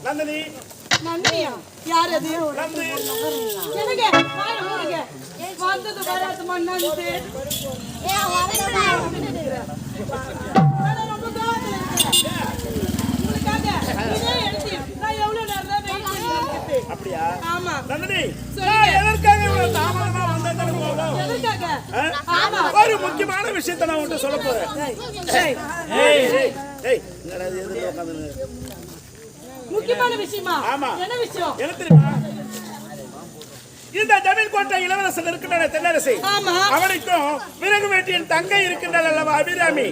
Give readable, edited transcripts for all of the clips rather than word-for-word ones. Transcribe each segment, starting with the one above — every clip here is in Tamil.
நந்தினி நந்தினியா? யார் அது? நந்தி எனக்கு வாய மூடுங்க. வந்தது வராதுமா நந்து. ரொம்ப காதல் இருக்கேன். உங்களுக்காக இதே எடுத்து நான் எவ்வளவு நேரம் தான் வெயிட் பண்ணிட்டு. அப்படியா? ஆமா. நந்தினி சொல்லுங்க. எதற்காக இவ்வளவு தாமதமா வந்தேன்னு எதற்காக? ஆமா. ஒரு முக்கியமான விஷயத்தை நான் உன்கிட்ட சொல்ல போறேன். ஏய், ஏய் ஏய் ஏய் என்னடா இது எதுக்கு உட்கார்ந்து? முக்கியமான விஷயமா? ஆமா. என்ன விஷயம்? என்ன தெரியுமா? இந்த ஜமீன் கோட்டை இளவரசன் இருக்கின்ற தென்னரசி, ஆமா. அவனுக்கும் விறகு வேட்டியின் தங்கை இருக்கின்றாள் அல்லவா அபிராமி,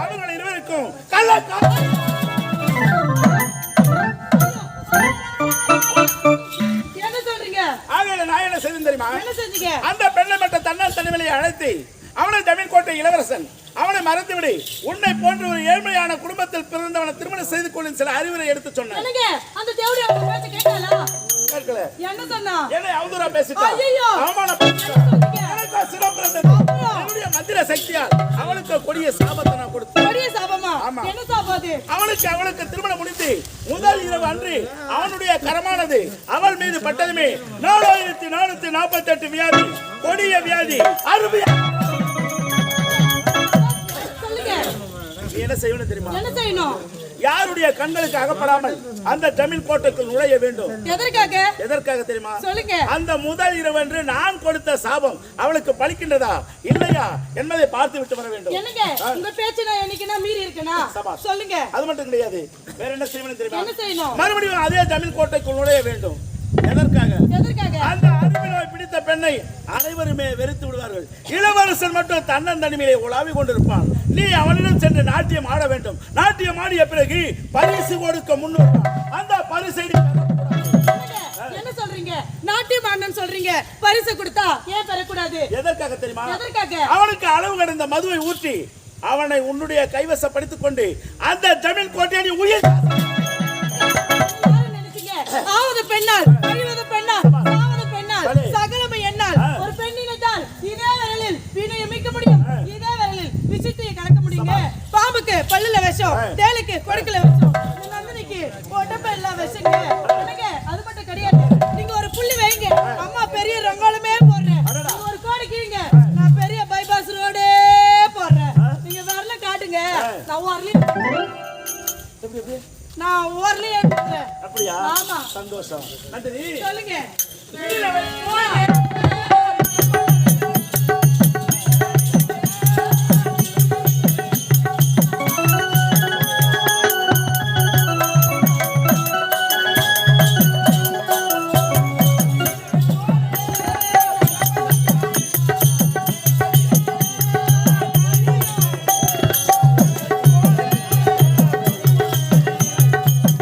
அவர்கள் இருவருக்கும் என்ன சொல்றீங்க? ஆகையில நான் என்ன செய்தேன் தெரியுமா? என்ன செஞ்சீங்க? அந்த பெண்ணை மட்டும் தன்னால் தனிமையை அழைத்து அவனை ஜமீன் கோட்டை இளவரசன் அவனை மறந்துவிடு, உன்னை போன்ற ஒரு ஏழ்மையான குடும்பத்தில் பிறந்தவனை திருமணம் செய்து கொள்ளும் சில அறிவுரை எடுத்து சொன்னான். என்னங்க அந்த தேவடி அவங்க பேச்ச கேட்டாளா? கேட்கல. என்ன சொன்னா? என்னை அவதூறா பேசிட்டான். ஐயோ, அவமானப்படுத்திட்டான். எனக்கு சிறப்பு என்னுடைய மந்திர சக்தியால் அவளுக்கு கொடிய சாபத்தை நான் கொடுத்தேன். கொடிய சாபமா? ஆமா. என்ன சாபம் அது? அவளுக்கு திருமணம் முடிந்து முதல் இரவு அன்று அவனுடைய கரமானது அவள் மீது பட்டதுமே 4448 வியாதி, கொடிய வியாதி, அருமையா. சொல்லுங்க. என்ன செய்யணும் தெரியுமா? என்ன செய்யணும்? யாருடைய கண்களுக்கு அகப்படாமல் அந்த ஜமீன் கோட்டைக்குள் நுழைய வேண்டும். எதற்காக? எதற்காக தெரியுமா? சொல்லுங்க. அந்த முதல் இரவன்று நான் கொடுத்த சாபம் அவளுக்கு பலிக்கின்றதா இல்லையா என்பதை பார்த்து விட்டு வர வேண்டும். என்னங்க உங்க பேச்ச நான் என்னைக்குனா மீறி இருக்கேனா? சொல்லுங்க. அது மட்டும் கிடையாது, வேற என்ன செய்யணும் தெரியுமா? என்ன செய்யணும்? மறுபடியும் அதே ஜமீன் கோட்டைக்குள் நுழைய வேண்டும். எதற்காக? எதற்காக? அந்த அறிவினோய் பிடித்த பெண்ணை அனைவருமே வெறுத்து விடுவார்கள். இளவரசன் மட்டும் தன்னன் தனிமையிலே உலாவி கொண்டிருப்பான். நீ அவனிடம் சென்று நாட்டியம் ஆட வேண்டும். நாட்டியம் ஆடிய பிறகு பரிசு கொடுக்க முன்வருவான். அந்த பரிசை என்ன சொல்றீங்க? நாட்டியம் ஆடணும் சொல்றீங்க, பரிசு கொடுத்தா ஏன் பெறக்கூடாது? எதற்காக தெரியுமா? எதற்காக? அவனுக்கு அளவு கடந்த மதுவை ஊற்றி அவனை உன்னுடைய கைவசப்படுத்திக் கொண்டு அந்த ஜமீன் கோட்டையை நீ உயிர் ஆவது பெண்ணால், அழிவது பெண்ணால், சாவது பெண்ணால், சகலமை என்னால். ஒரு பெண்ணினத்தால் இதே விரலில் வீணை அமைக்க முடியும், இதே விரலில் விசித்தியை கலக்க முடியுங்க. பாம்புக்கு பல்லுல விஷம், தேளுக்கு கொடுக்கல விஷம், நந்தினிக்கு உடம்பு எல்லாம் விஷங்க. அது மட்டும் கிடையாது. நீங்க ஒரு புள்ளி வைங்க, அம்மா பெரிய ரங்கோலமே போடுறேன். ஒரு கோடி கீழங்க, நான் பெரிய பைபாஸ் ரோடே போடுறேன். நீங்க வரல காட்டுங்க, நான் ஓரலே எடுத்துறேன். அப்படியா? ஆமா. சந்தோஷம். நன்றி. சொல்லுங்க.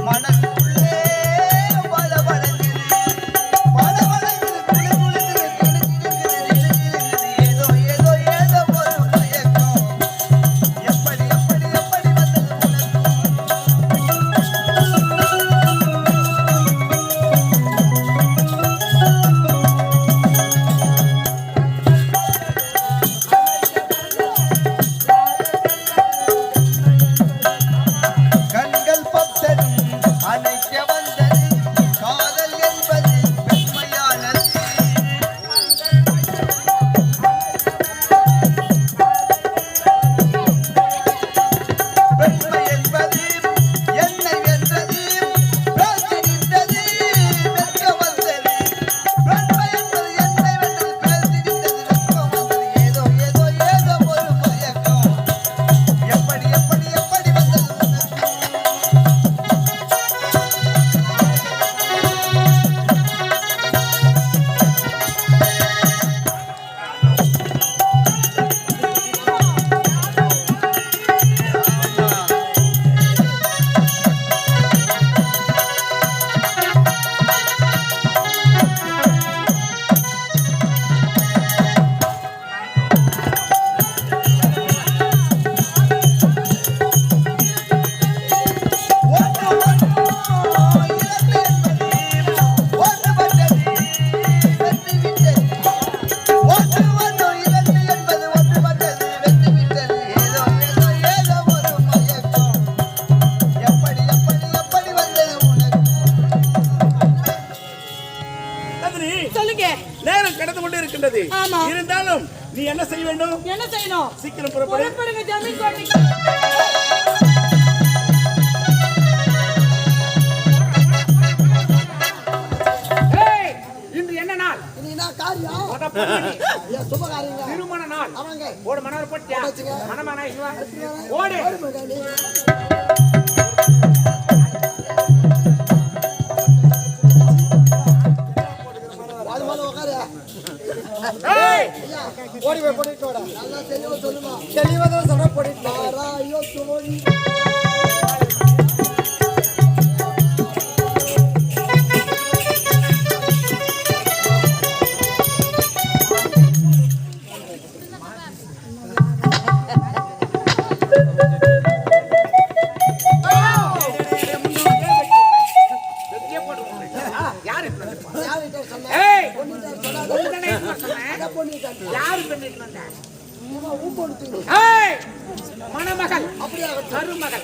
மனசுக்குள்ளே வள வளங்குது, வள வளங்குது, குளு குளுங்குது. இருக்கின்றது. ஆமா. இருந்தாலும் நீ என்ன செய்ய வேண்டும்? என்ன செய்யணும்? சீக்கிரம் புறப்படு. புறப்படுங்க ஜமீன் கோட்டைக்கு. இன்று என்ன நாள்? திருமண நாள். ஓடு மணவர் போட்டியா? மணமான ஓடு. ஓடி போய் போட்டு வாடா. நல்லா தெளிவா சொல்லுமா. தெளிவா தான் சொல்ற போட்டு வாடா. ஐயோ சோனி. மணமகள் கருமகள்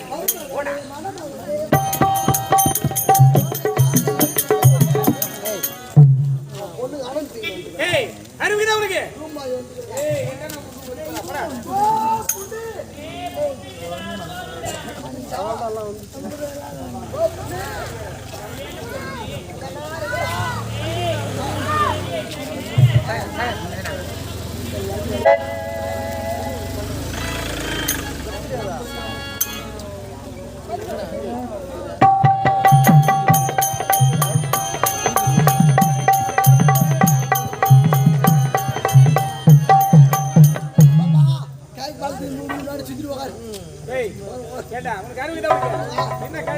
அறிவிதா உனக்கு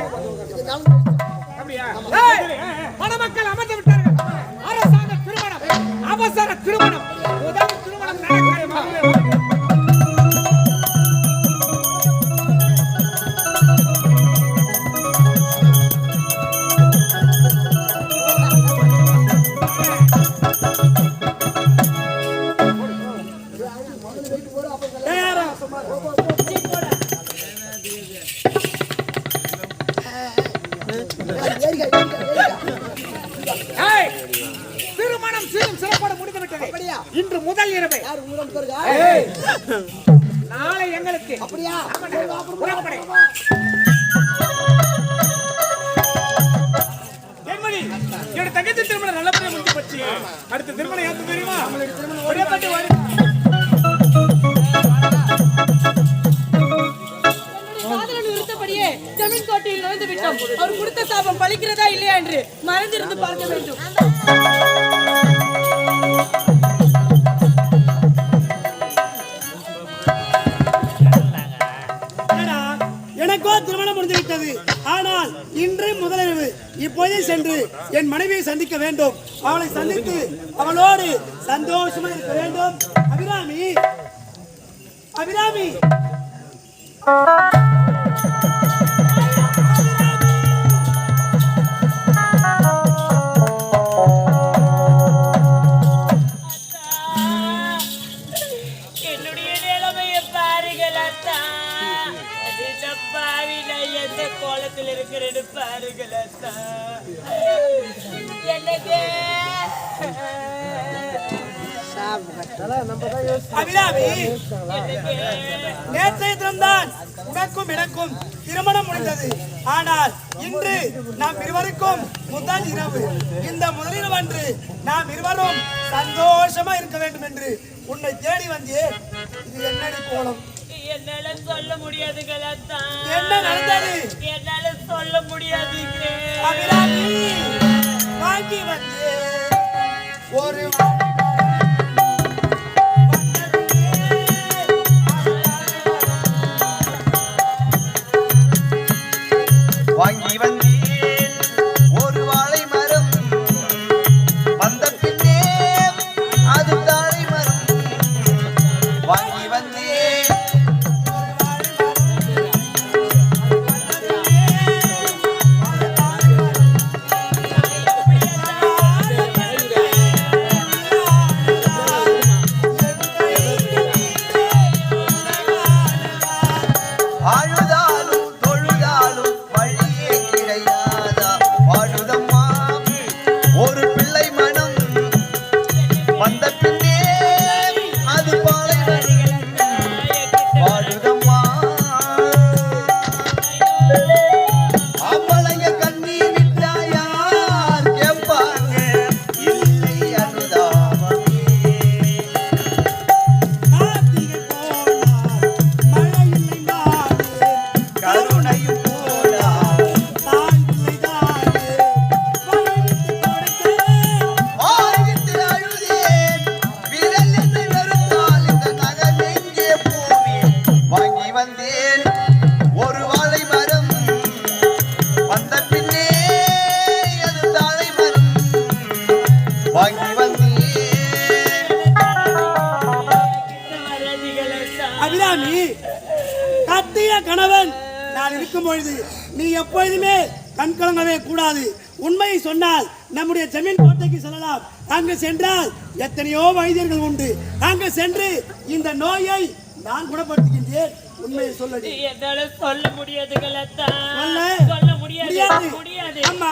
மணமக்கள் அமர்ந்து விட்டார்கள். அரசாங்க திருமணம், அவசர திருமணம், முதல் திருமணம் நடக்கிறது. திருமணம் சீரும் சிறப்போடு முடிந்துவிட்டது. இன்று முதல் இரவு. நாளை எங்களுக்கு அப்படியா? புறப்படு. என்னுடைய தங்கச்சி திருமணம் நல்லபடியா முடிஞ்சு போச்சு. அடுத்த திருமணம் யாருக்கு தெரியுமா? ஜமீன் கோட்டையில் நுழைந்து விட்டோம். அவர் கொடுத்த சாபம் பலிக்கிறதா இல்லையா என்று மறைந்திருந்து பார்க்க வேண்டும். எனக்கோ திருமணம் முடிந்து விட்டது. ஆனால் இன்று முதலிரவு இப்போதே சென்று என் மனைவியை சந்திக்க வேண்டும். அவளை சந்தித்து அவளோடு சந்தோஷமா இருக்க வேண்டும். அபிராமி, அபிராமி, கோலத்தில் இருக்கிறது பாருங்கள். எனக்கு அபிராமி, நேற்றைய தினம்தான் உனக்கும் எனக்கும் திருமணம் முடிந்தது. ஆனால் இன்று நாம் இருவருக்கும் முதல் இரவு. இந்த முதலிரவு அன்று நாம் இருவரும் சந்தோஷமா இருக்க வேண்டும் என்று உன்னை தேடி வந்தேன். இது என்னடி கோலம்? என்னால சொல்ல முடியாதுங்களா? என்ன நடந்தது? என்னால சொல்ல முடியாதுங்க. அபிராமி, வாங்கி வந்து ஒரு வாங்கி வந்தேன் ஒரு வாழை மரம், வந்த பின்னே அது தாழை மரம். வாங்கி வந்தேன் அழுதாலும் தொழுதாலும் வழியே கிடையாது. நான் இருக்கும் பொழுது நீ எப்பொழுதுமே கண்கலங்கவே கூடாது. உண்மையை சொன்னால் நம்முடைய ஜமீன் கோட்டைக்கு செல்லலாம். அங்கு சென்றால் எத்தனையோ வைத்தியர்கள் உண்டு. அங்கு சென்று இந்த நோயை நான் குணப்படுத்துகின்றேன். உண்மையை சொல்லடி. என்னால சொல்ல முடியாது கலத்தா. சொல்ல சொல்ல முடியாது. முடியாது. அம்மா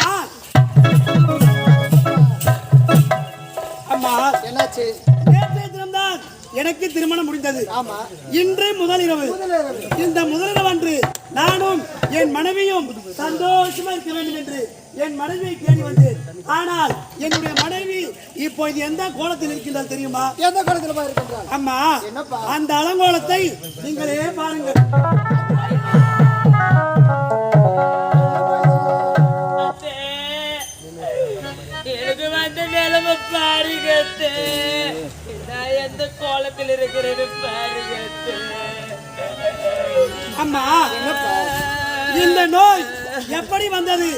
அம்மா என்னாச்சு? நேற்றைய தினம்தான் எனக்கு திருமணம் முடிந்தது. ஆமா, இன்று முதலிரவு. இந்த முதலிரவு அன்று நானும் என் மனைவியும் சந்தோஷமா இருக்க வேண்டும் என்று என் மனைவியை தேடி வந்தேன். ஆனால் என்னுடைய மனைவி இப்போது எந்த கோலத்தில் இருக்கின்றால் தெரியுமா? எந்த காலத்துல போய் இருக்கின்றாள்? அம்மா, என்னப்பா? அந்த அலங்கோலத்தை நீங்களே பாருங்கள். அத்தே, எனக்கு வந்த நிலைமை பாருங்க அத்தே. நான் எந்த கோலத்தில் இருக்கிறேன்னு பாருங்க அத்தே. அம்மா, இந்த நோய் எப்படி வந்தது?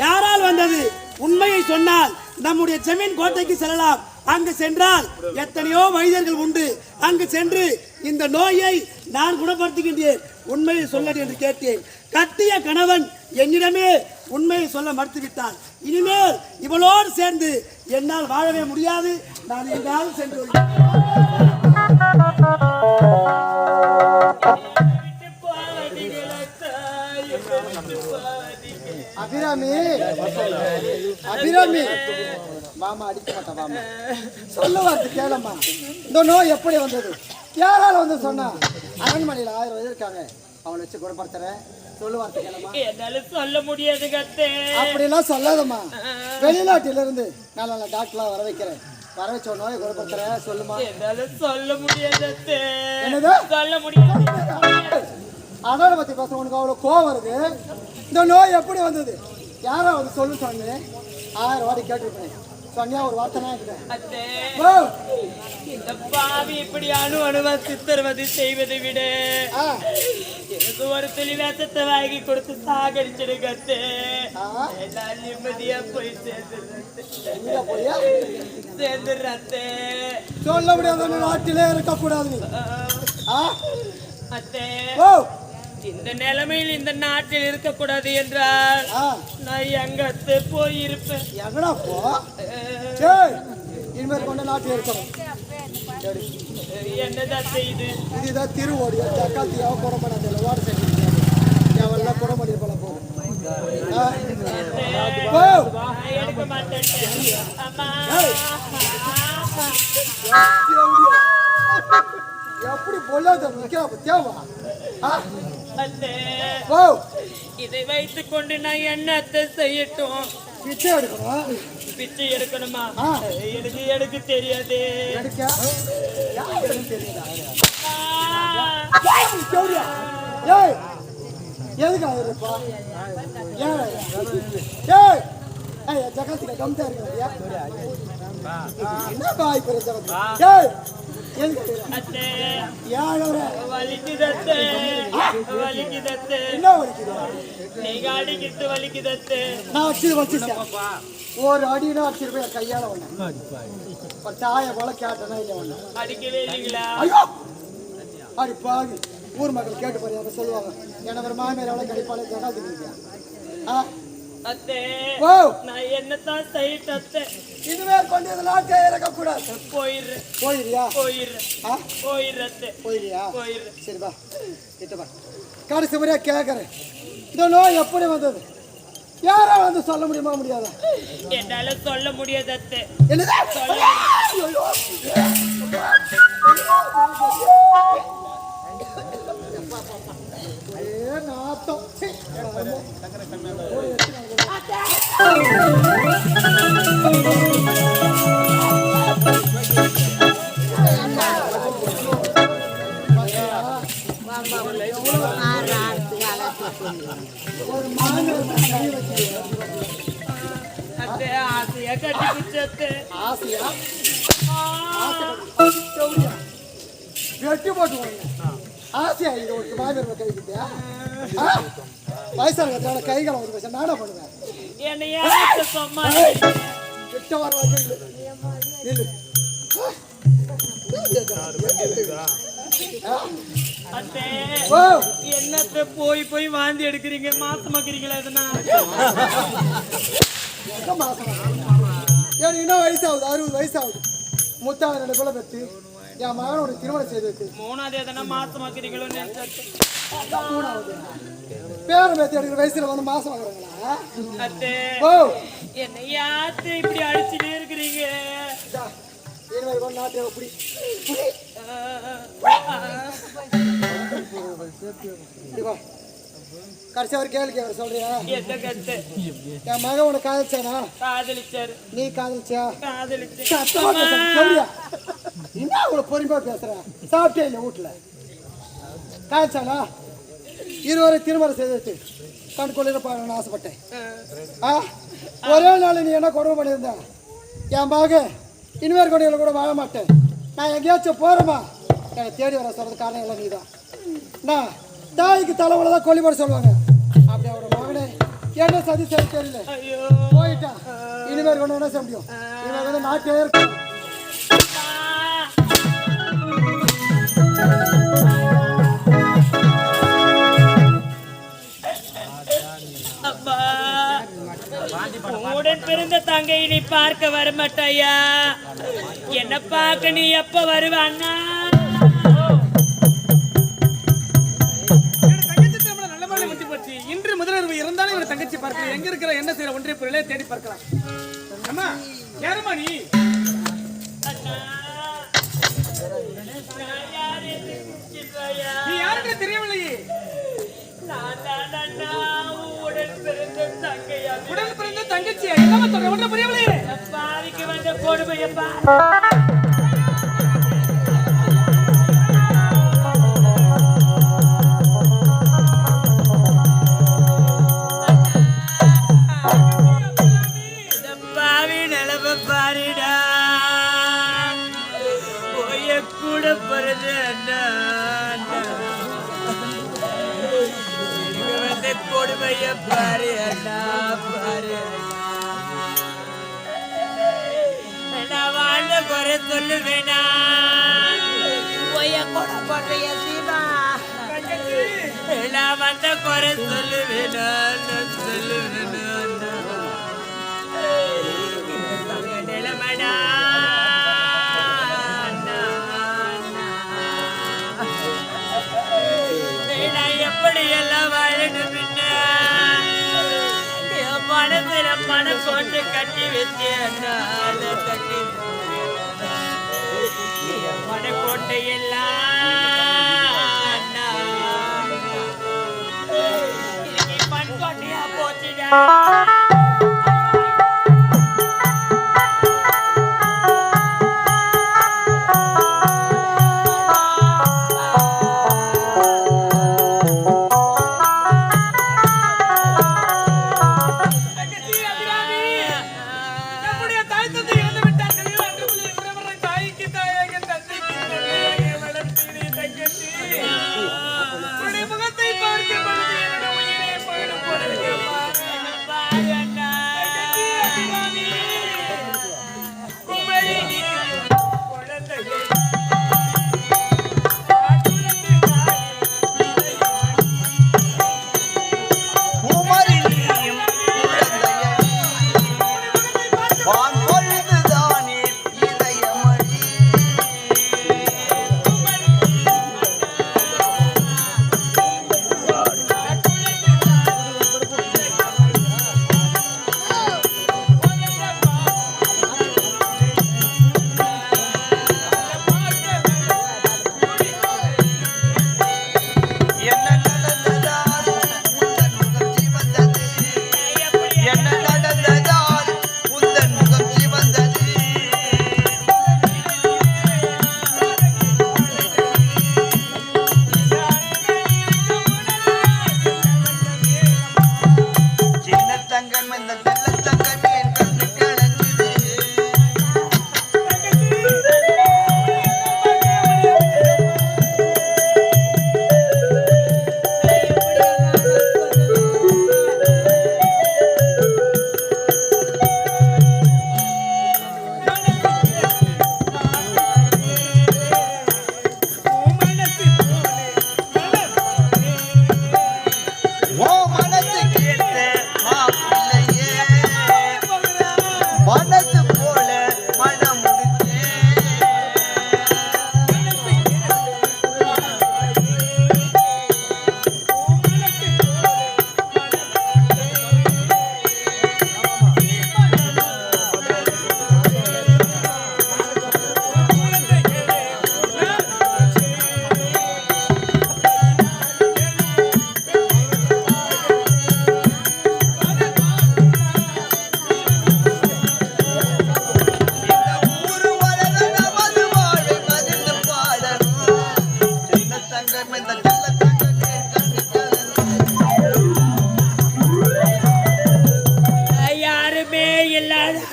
யாரால் வந்தது? உண்மையை சொன்னால் நம்முடைய ஜமீன் கோட்டைக்கு செல்லலாம். அங்கு சென்றால் எத்தனையோ வைத்தியர்கள் உண்டு. அங்கு சென்று இந்த நோயை நான் குணப்படுத்துகின்றேன். உண்மையை சொல்லடி என்று கேட்டேன். கட்டிய கணவன் என்னிடமே உண்மையை சொல்ல மறுத்துவிட்டார். இனிமேல் இவளோடு சேர்ந்து என்னால் வாழவே முடியாது. நான் எங்காவது சென்று வருகிறேன். விட்டு போகாதீங்களா அத்தா, என்னை விட்டு போகாதீங்க. அபிராமி, அபிராமி, மாமா அடிக்க மாட்டா. மாமா சொல்லுவார்த்து கேளம்மா. இந்த நோய் எப்படி வந்தது? யாரால வந்து சொன்னா? அரண்மனையில் 1000 பேர் இருக்காங்க. அவளை வச்சு குணப்படுத்துறேன். சொல்லுவார்த்து கேளம்மா. என்னால சொல்ல முடியாது கத்தே. அப்படிலாம் சொல்லாதம்மா. வெளிநாட்டிலிருந்து நல்ல நல்ல டாக்டர்லாம் வர வைக்கிறேன். வர வச்ச நோயை குணப்படுத்துறேன். சொல்லுமா. என்னால சொல்ல முடியாது அத்தே. என்னது? சொல்ல முடியாது. அண்ணனை பத்தி பேச உனக்கு அவ்வளவு கோவம் வருது. இந்த நோய் எப்படி வந்தது? யாரா வந்து சொல்லு சொன்னேன். 1000 வாட்டி கேட்டிருப்பேன். சொன்னியா ஒரு வார்த்தை அத்தே, ஓ இந்த பாவி இப்படி அணுவா சித்திரவதை செய்வதை விட ஆ எனக்கு ஒரு துளி விஷத்தை வாங்கி கொடுத்து சாகடிச்சிடுங்க அத்தே. ஆ நான் நிம்மதியா போய் எங்க போயா? சேர்ந்துடுறேன் அத்தே. சொல்ல முடியாத நாட்டிலே இருக்கக்கூடாது நீ. ஆ அத்தே, ஓ இந்த நிலைமையில் இந்த நாட்டில் இருக்கக்கூடாது என்றால் ஆ நான் எங்க அத்தை போயிருப்பேன். எங்கடா போ? சரி இனிமேல் கொண்ட நாட்டில் இருக்கணும். சரி என்னதான் செய்து இதுதான் திருவோடியா ஜக்காத்தியா குடம்படாத ஓட சரி எவெல்லாம் குடம்படி போல போகும். ஓ நான் எடுக்க மாட்டேன் அம்மா. எப்படி பொல்லாத நிக்கிறா பத்தியாவா? அத்தே, ஓ இதை வைத்துக் கொண்டு நான் என்னத்தை செய்யட்டும்? பிச்சை எடுக்கணும். பிச்சை எடுக்கணுமா? ஆ. எனக்கு எடுக்க தெரியாது. எடுக்க யாருக்கு தெரியுதா? ஆ. ஏய் எதுக்கு இருப்பா? ஏன் ஏய் ஏய் ஜகத்துக்கு கம்தா இருக்கியா? என்ன பாய் பெரிய ஜகத்து? ஏய் எதுக்கு அத்தே, யாரவரே வலிக்குது அத்தே. வலிக்குது அத்தே. என்ன வலிக்குது? நீங்க அடிக்கிட்டு வலிக்குது அத்தே. நான் வச்சிருக்கேன். ஒரு அடினா அடிச்சிருப்பேன் கையால ஒண்ணு. ஒரு தாயை போல கேட்டனா இல்லை ஒண்ணு. அடிக்கவே இல்லைங்களா? ஐயோ அடி பாவி ஊர் மக்கள் கேட்டு பாரு அதை சொல்லுவாங்க. என்ன ஒரு மாமியார் எவ்வளவு கிடைப்பாளே ஜகாத்துக்கு. ஆ அத்தே, ஓ நான் என்னத்தான் செய்யட்டும் அத்தே? இதுவே கொண்டு நாட்டே இறக்கக்கூடாது. போயிடுறேன். போயிடுறியா? போயிடுறேன். ஆ போயிடுறேன் அத்தே. போயிடுறியா? போயிடுறேன். சரி வா கிட்ட வா. கடைசி முறையா கேட்கறேன். இந்த நோய் எப்படி வந்தது? யாரா வந்து சொல்ல முடியுமா முடியாதா? என்னால சொல்ல முடியாது அத்தே. என்னது? ஐயோ. ஏ நாத்தம். சீ. ஒரு மாநில கை வச்சு அத்தே, ஆசையா கட்டி பிடிச்ச ஆசையா? சௌரியா வெட்டி போட்டு ஆசையா இது ஒரு மாநில கை கிட்டியா? வயசான கைகளை வந்து பேச நாடா பண்ணுவேன். என்னை ஏன் சும்மா கிட்ட வர வந்து நில்லு. அத்தே ஓ என்னத்த போய் போய் வாந்தி எடுக்கிறீங்க மாசமாக்குறீங்களா எதுனா எங்க மாசமா எனக்கு இன்னும் வயசாகுது 60 வயசாகுது முத்தாக 2 பிள்ளை பெற்று என் மகனோட திருமணம் செய்து வைத்து மூணாவது எதனா மாசமாக்குறீங்களோன்னு நினைச்சேன். மூணாவது பேரம் பேத்தி எடுக்கிற வயசுல வந்து மாசம் ஆகுறாங்களா? அத்தே ஓ என்ன யாத்து இப்படி அடிச்சுட்டே இருக்கிறீங்க இனிமேல் கொண்டு நாட்டை அப்படி கடைசி ஒரு கேள்வி கேட்க சொல்றியா? எந்த கட்டு என் மகன் உனக்கு காதலிச்சானா? காதலிச்சாரு நீ காதலிச்சியா? காதலிச்சு சத்தமா பேச சொல்லியா? என்ன அவ்வளவு பொறுமையா பேசுற? சாப்பிட்டே இல்லை வீட்டுல காதலிச்சானா? இருவரை திருமணம் செய்து வச்சு கண் கொள்ளிட பாக்கணும்னு ஆசைப்பட்டேன். ஒரே நாள் நீ என்ன கொடுமை பண்ணியிருந்த என் மகன் இனிமேல் கொடையில கூட வாழ மாட்டேன். நான் எங்கேயாச்சும் போறேமா என்னை தேடி வர சொல்றது காரணம் இல்லை நீதான். நான் தாய்க்கு தலைவல தான் கொல்லிப்பட சொல்லுவாங்க. அப்படி அவரோட மகனே என்ன சதி செய்ய தெரியல போயிட்டான். இனிமேல் கொண்டு என்ன செய்ய முடியும்? இனிமேல் வந்து நாட்டே இருக்கும். அப்பா உடன் பிறந்த தங்கை நீ பார்க்க வரமாட்டாயா? என்ன பார்க்க நீ எப்ப வருவ அண்ணா? தங்கச்சி திருமணம் நல்லபடியா முடிஞ்சு போச்சு. இன்று முதலிரவு இருந்தாலும் இவன் தங்கச்சி பார்க்கலாம். எங்க இருக்கிற என்ன செய்யற ஒன்றிய பொருளே தேடி பார்க்கலாம். அம்மா யாருமா நீ? அண்ணா நீ யாருன்னு தெரியவில்லையே. நான் தான் அண்ணா உடன் பிறந்த தங்கையா. உடன் பிறந்த தங்கச்சியா? என்னமா சொல்ற? ஒன்றும் புரியவில்லையே. பாதிக்கு வந்த கொடுமையப்பா. பாவி நிலவ பாருடா போய கூட பிறந்த அண்ணா வந்த கொடுமைய பாரு அண்ணா பாரு. நான் வாழ்ந்த குறை சொல்லுவேனா போய கூட போட்டைய சீமா நான் வந்த குறை சொல்லுவேனா சொல்லுவேனா நிலமடா நான் எப்படி எல்லாம் வாழணும் மனசுல மனம் போட்டு கட்டி வச்சேன் கட்டி மனக்கோட்டை எல்லாம் பண்கோட்டையா போச்சுடா.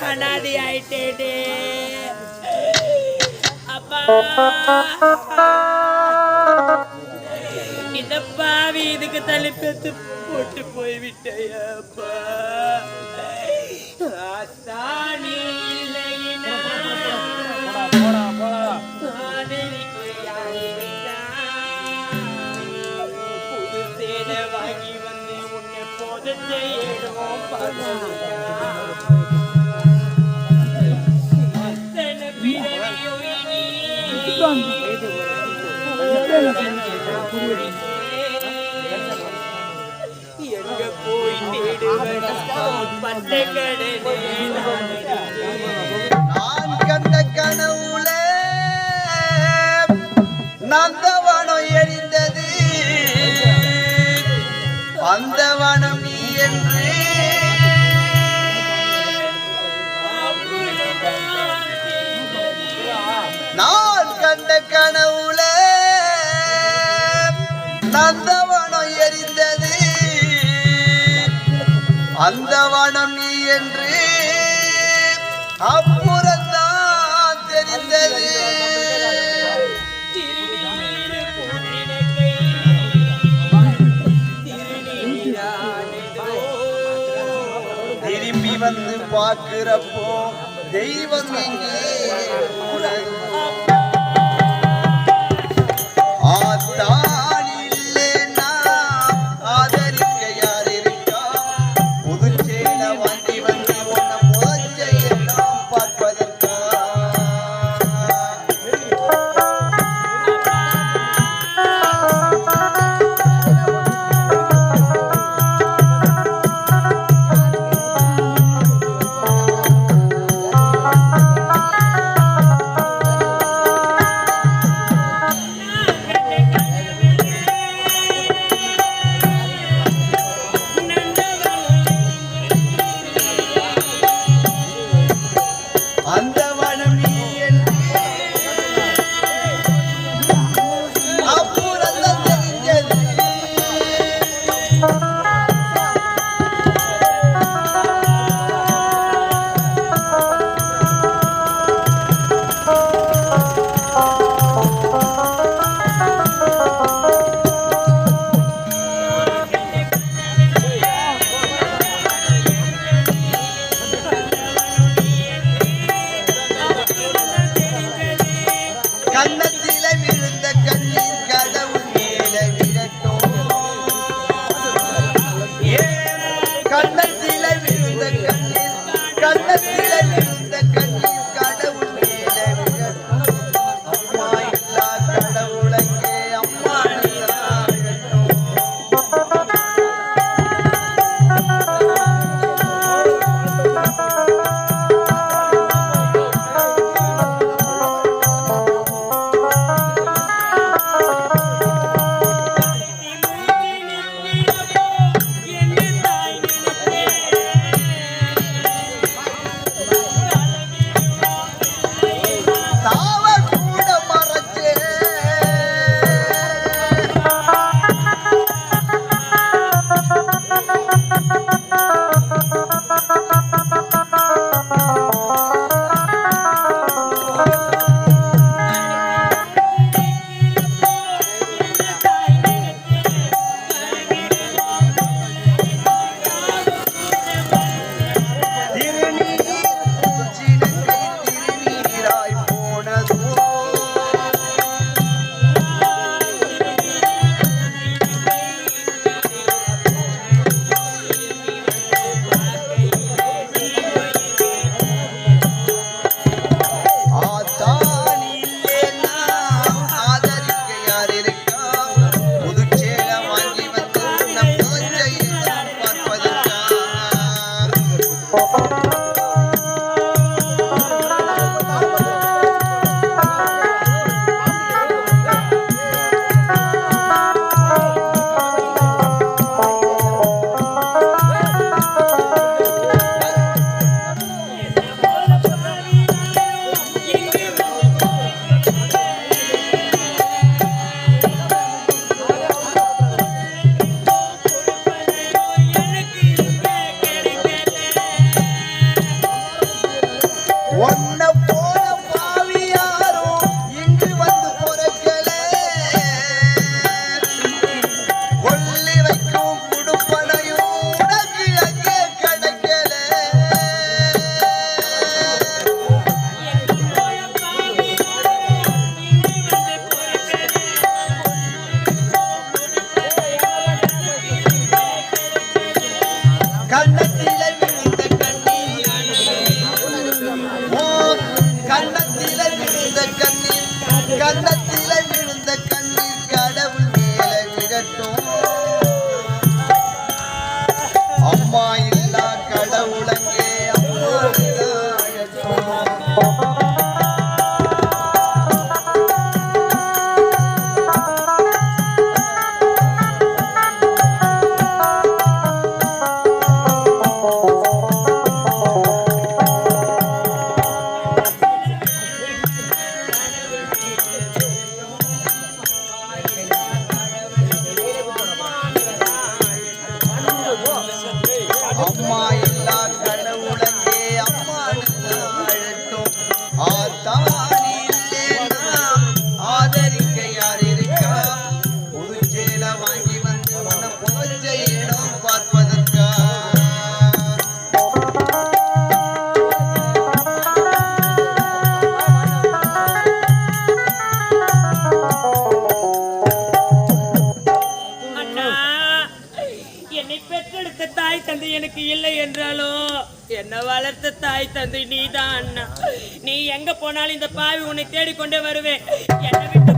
அனாதி ஆயிட்டேனே அப்பா. இந்த பாவி இதுக்கு தலைப்பெத்து போட்டு போய்விட்டேயப்பா. ஆசானி இல்லையினா புது சேலை வாங்கி வந்து உன்னை போதத்தை ஏடுவோம் அத்தனை பிறவியோ இனி எங்க போய் தேடுவேன் பட்டை கடலே நான் கண்ட கனவுல நந்தவனம் எரிந்தது அந்த வனம் நீ என்று நான் கண்ட கனவுல நந்தவனம் எரிந்தது அந்த வனம் நீ என்று அப்புறந்தான் தெரிந்தது. திரும்பி வந்து பார்க்கிறப்போ தெய்வம் எங்கே உள்ளது? ஆத்தான் இல்லைன்னா ஆதரிக்க யார் இருக்கா? புதுச்சேல வாங்கி வந்து உன்னை புதைச்ச எல்லாம் பார்ப்பதற்கா? உன்னை போல பாவி யாரும் இங்கு வந்து பொறக்கல கொல்லி வைக்கும் குடுப்பனையும் உனக்கு அங்கே கிடைக்கல கண்ணத்தில விழுந்த கண்ணீர் ஓ கண்ணத்தில விழுந்த கண்ணீர் கண்ணத்தில விழுந்த கண்ணீர் கடவுள் மேல விடட்டும் அம்மா இல்லா கடவுளங்கே அம்மா அழட்டும் அம்மா இல்லா கடவுளங்கே அம்மா அழட்டும் ஆத்தானி இல்லேன்னா ஆதரிக்க யார் இருக்கா புதுச்சேல வாங்கி வந்து உன்னை புகழ்ச்ச இடம் பார்ப்பதற்கா அண்ணா, என்னை பெற்றெடுத்த தாய் தந்தை எனக்கு இல்லை என்றாலும் என்ன வளர்த்த தாய் தந்தை நீதான் அண்ணா. நீ எங்க போனாலும் இந்த பாவி உன்னை தேடிக்கொண்டே வருவேன். என்னை விட்டு